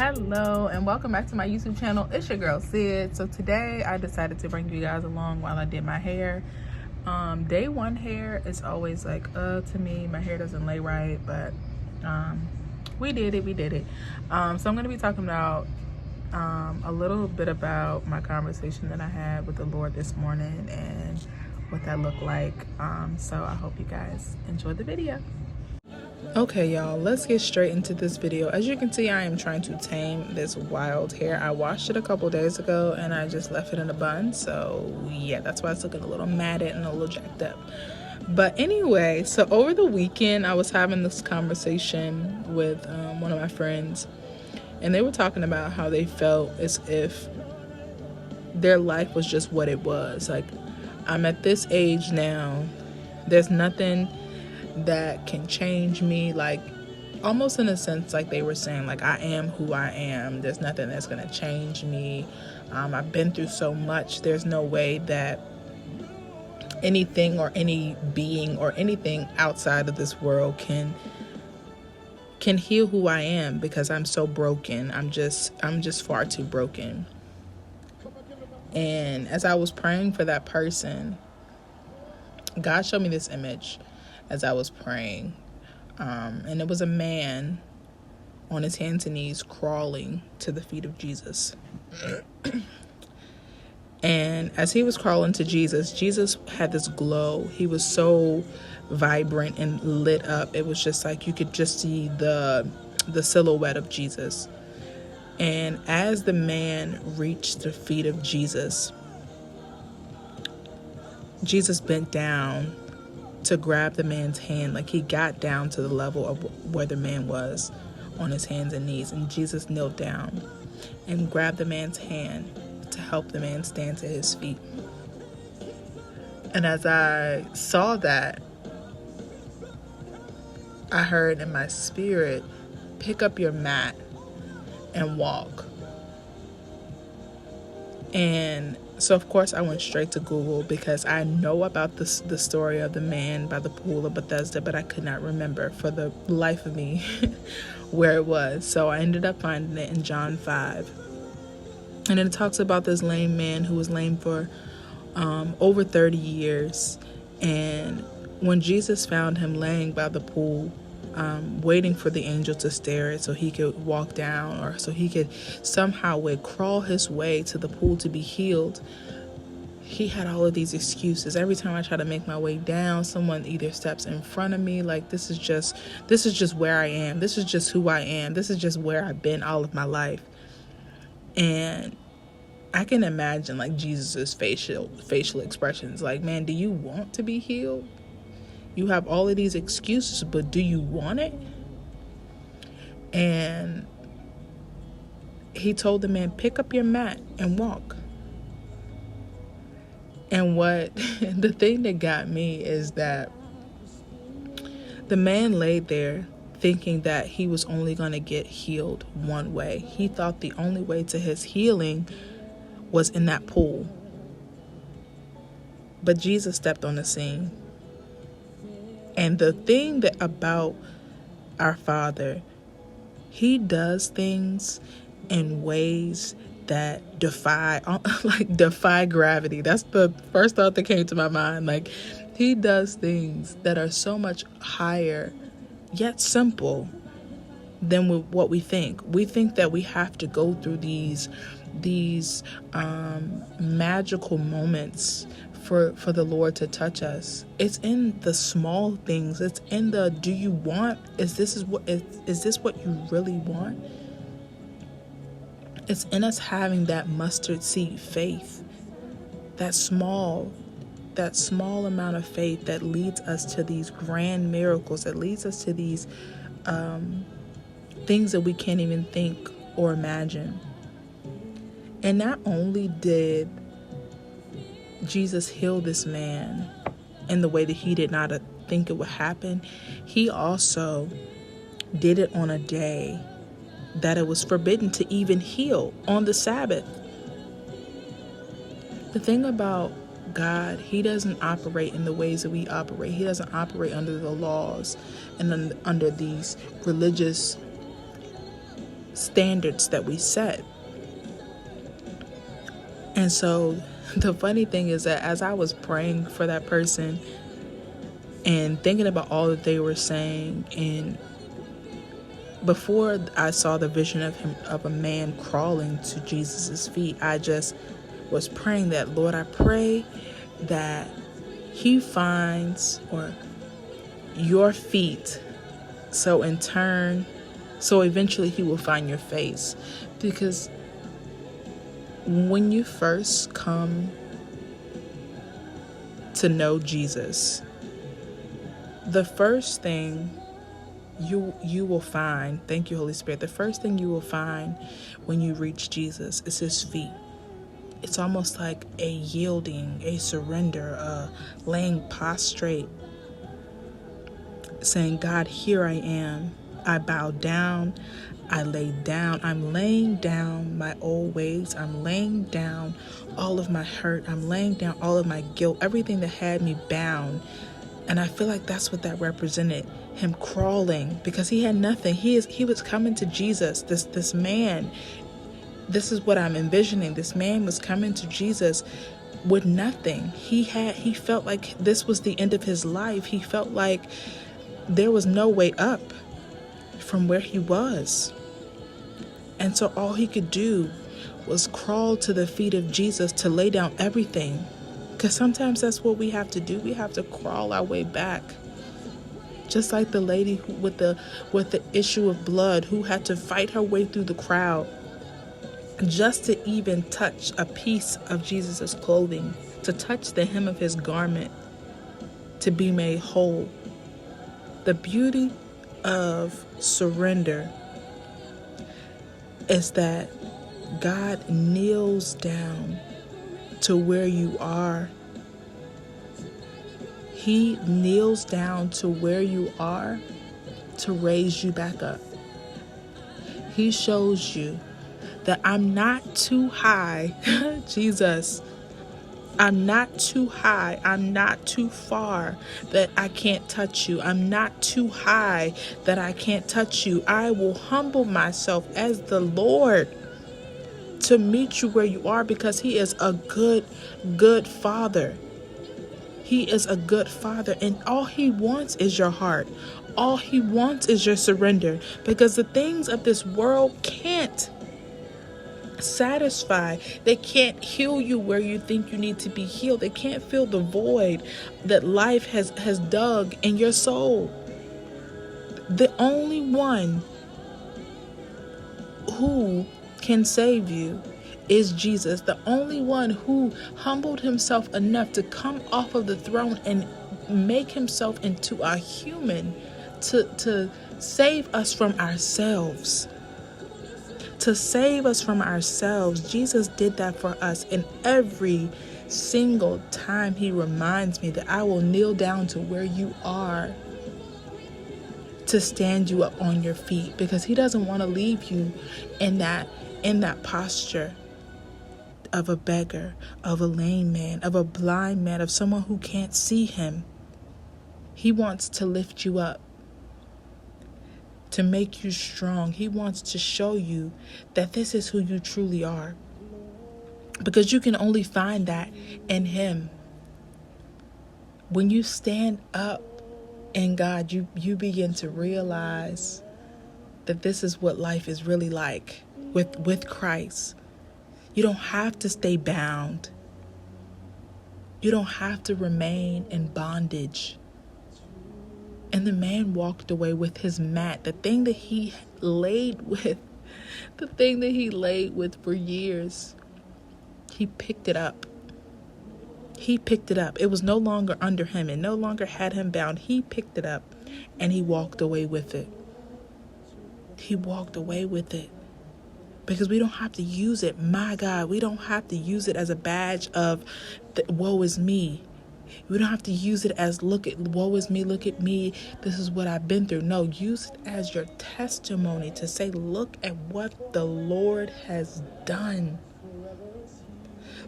Hello and welcome back to my YouTube channel. It's your girl Sid. So today I decided to bring you guys along while I did my hair. Day one hair is always like to me, my hair doesn't lay right, but we did it. So I'm going to be talking about a little bit about my conversation that I had with the Lord this morning and what that looked like. So I hope you guys enjoy the video. Okay, y'all, let's get straight into this video. As you can see, I am trying to tame this wild hair. I washed it a couple days ago and I just left it in a bun. So yeah, that's why it's looking a little matted and a little jacked up. But anyway, so over the weekend, I was having this conversation with one of my friends, and they were talking about how they felt as if their life was just what it was. Like, I'm at this age now, there's nothing that can change me, like almost in a sense like they were saying, like, I am who I am, there's nothing that's gonna change me. I've been through so much, there's no way that anything or any being or anything outside of this world can heal who I am, because I'm so broken. I'm just far too broken. And as I was praying for that person, God showed me this image as I was praying, and it was a man on his hands and knees crawling to the feet of Jesus. And as he was crawling to Jesus, Jesus had this glow. He was so vibrant and lit up. It was just like you could just see the silhouette of Jesus. And as the man reached the feet of Jesus, Jesus bent down to grab the man's hand. Like, he got down to the level of where the man was on his hands and knees, and Jesus knelt down and grabbed the man's hand to help the man stand to his feet. And as I saw that, I heard in my spirit, pick up your mat and walk. And so, of course, I went straight to Google, because I know about the story of the man by the pool of Bethesda, but I could not remember for the life of me where it was. So I ended up finding it in John 5. And it talks about this lame man who was lame for over 30 years. And when Jesus found him laying by the pool, waiting for the angel to stare it so he could walk down, or so he could somehow crawl his way to the pool to be healed, he had all of these excuses. Every time I try to make my way down, someone either steps in front of me. Like, this is just where I am. This is just who I am. This is just where I've been all of my life. And I can imagine, like, Jesus's facial expressions. Like, man, do you want to be healed? You have all of these excuses, but do you want it? And he told the man, pick up your mat and walk. And the thing that got me is that the man laid there thinking that he was only going to get healed one way. He thought the only way to his healing was in that pool. But Jesus stepped on the scene. And the thing that about our Father, he does things in ways that defy gravity. That's the first thought that came to my mind. Like, he does things that are so much higher, yet simple, than what we think. We think that we have to go through these magical moments for the Lord to touch us. It's in the small things. It's in the, do you want? Is this what you really want? It's in us having that mustard seed faith, that small amount of faith that leads us to these grand miracles, that leads us to these things that we can't even think or imagine. And not only did Jesus healed this man in the way that he did not think it would happen, he also did it on a day that it was forbidden to even heal, on the Sabbath. The thing about God, he doesn't operate in the ways that we operate. He doesn't operate under the laws and under these religious standards that we set. And so the funny thing is that as I was praying for that person and thinking about all that they were saying, and before I saw the vision of a man crawling to Jesus's feet, I just was praying that, Lord, I pray that he finds your feet, so eventually he will find your face. Because when you first come to know Jesus, the first thing you will find, thank you, Holy Spirit, the first thing you will find when you reach Jesus is his feet. It's almost like a yielding, a surrender, a laying prostrate, saying, God, here I am. I bow down. I lay down. I'm laying down my old ways. I'm laying down all of my hurt. I'm laying down all of my guilt, everything that had me bound. And I feel like that's what that represented, him crawling, because he had nothing. He was coming to Jesus, this man. This is what I'm envisioning. This man was coming to Jesus with nothing. He felt like this was the end of his life. He felt like there was no way up from where he was. And so all he could do was crawl to the feet of Jesus to lay down everything. Because sometimes that's what we have to do. We have to crawl our way back. Just like the lady with the issue of blood, who had to fight her way through the crowd just to even touch a piece of Jesus's clothing, to touch the hem of his garment, to be made whole. The beauty of surrender is that God kneels down to where you are. He kneels down to where you are to raise you back up. He shows you that I'm not too high. Jesus, I'm not too high. I'm not too far that I can't touch you. I'm not too high that I can't touch you. I will humble myself as the Lord to meet you where you are, because he is a good father. He is a good father, and all he wants is your heart. All he wants is your surrender, because the things of this world can't satisfy. They can't heal you where you think you need to be healed. They can't fill the void that life has dug in your soul. The only one who can save you is Jesus. The only one who humbled himself enough to come off of the throne and make himself into a human to save us from ourselves. To save us from ourselves. Jesus did that for us, and every single time he reminds me that I will kneel down to where you are to stand you up on your feet, because he doesn't want to leave you in that posture of a beggar, of a lame man, of a blind man, of someone who can't see him. He wants to lift you up, to make you strong. He wants to show you that this is who you truly are, because you can only find that in him. When you stand up in God, you begin to realize that this is what life is really like with Christ. You don't have to stay bound. You don't have to remain in bondage. And the man walked away with his mat, the thing that he laid with for years. He picked it up. He picked it up. It was no longer under him. It no longer had him bound. He picked it up and he walked away with it. He walked away with it. Because we don't have to use it. My God, we don't have to use it as a badge of woe is me. We don't have to use it as woe is me, look at me, this is what I've been through. No, use it as your testimony to say, look at what the Lord has done.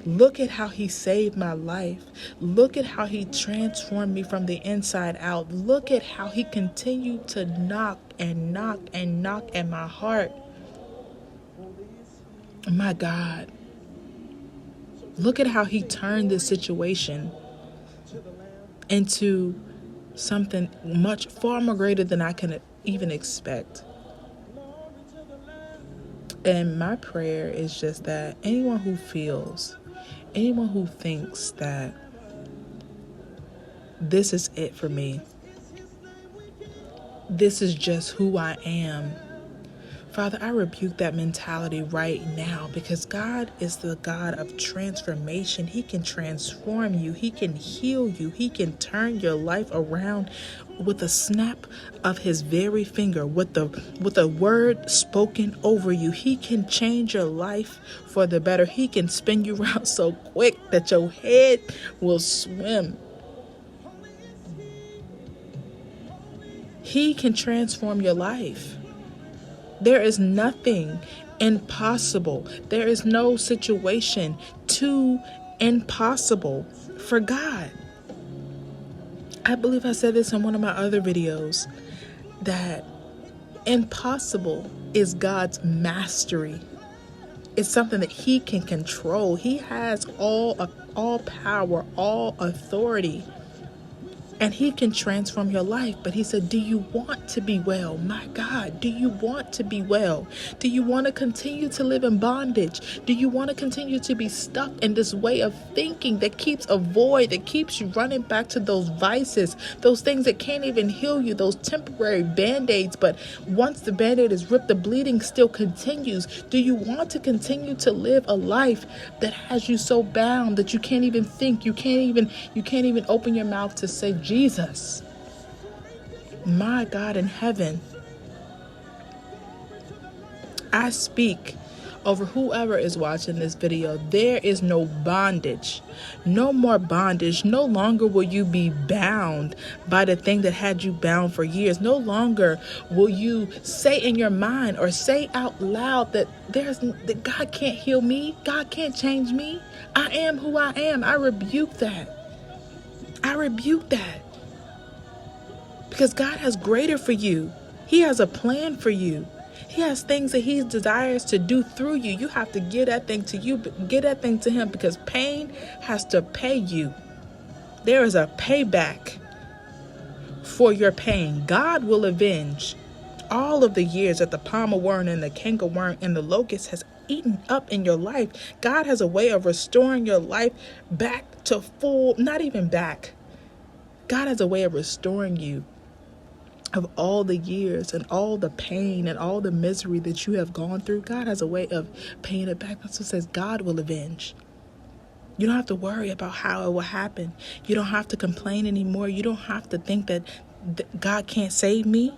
Look at how he saved my life. Look at how he transformed me from the inside out. Look at how he continued to knock and knock and knock at my heart. My God, look at how he turned this situation into something much far more greater than I can even expect. And my prayer is just that anyone who thinks that this is it for me, this is just who I am, Father, I rebuke that mentality right now, because God is the God of transformation. He can transform you. He can heal you. He can turn your life around with a snap of his very finger, with a word spoken over you. He can change your life for the better. He can spin you around so quick that your head will swim. He can transform your life. There is nothing impossible. There is no situation too impossible for God. I believe I said this in one of my other videos, that impossible is God's mastery. It's something that he can control. He has all power, all authority. And he can transform your life. But he said, do you want to be well? My God, do you want to be well? Do you want to continue to live in bondage? Do you want to continue to be stuck in this way of thinking that keeps a void, that keeps you running back to those vices, those things that can't even heal you, those temporary band-aids? But once the band-aid is ripped, the bleeding still continues. Do you want to continue to live a life that has you so bound that you can't even think, you can't even open your mouth to say Jesus? My God in heaven, I speak over whoever is watching this video. There is no bondage, no more bondage. No longer will you be bound by the thing that had you bound for years. No longer will you say in your mind or say out loud that God can't heal me. God can't change me. I am who I am. I rebuke that. I rebuke that. Because God has greater for you. He has a plan for you. He has things that he desires to do through you. You have to give that thing to you, give that thing to him, because pain has to pay you. There is a payback for your pain. God will avenge all of the years that the palmer worm and the cankerworm and the locust has eaten up in your life. God has a way of restoring your life back to full, not even back. God has a way of restoring you of all the years and all the pain and all the misery that you have gone through. God has a way of paying it back. That's what says God will avenge. You don't have to worry about how it will happen. You don't have to complain anymore. You don't have to think that God can't save me,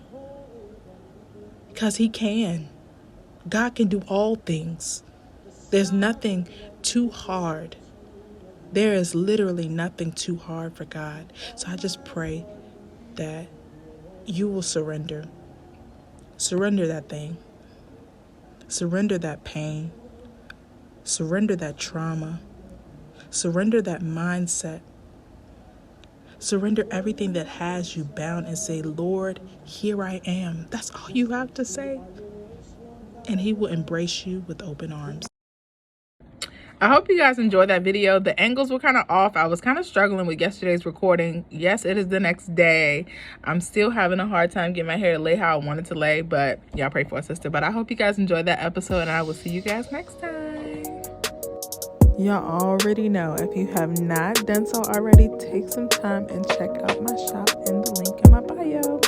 because he can. God can do all things. There's nothing too hard. There is literally nothing too hard for God. So I just pray that you will surrender. Surrender that thing. Surrender that pain. Surrender that trauma. Surrender that mindset. Surrender everything that has you bound and say, Lord, here I am. That's all you have to say. And he will embrace you with open arms. I hope you guys enjoyed that video. The angles were kind of off. I was kind of struggling with yesterday's recording. Yes, it is the next day. I'm still having a hard time getting my hair to lay how I want it to lay, but y'all pray for a sister. But I hope you guys enjoyed that episode, and I will see you guys next time. Y'all already know, if you have not done so already, take some time and check out my shop in the link in my bio.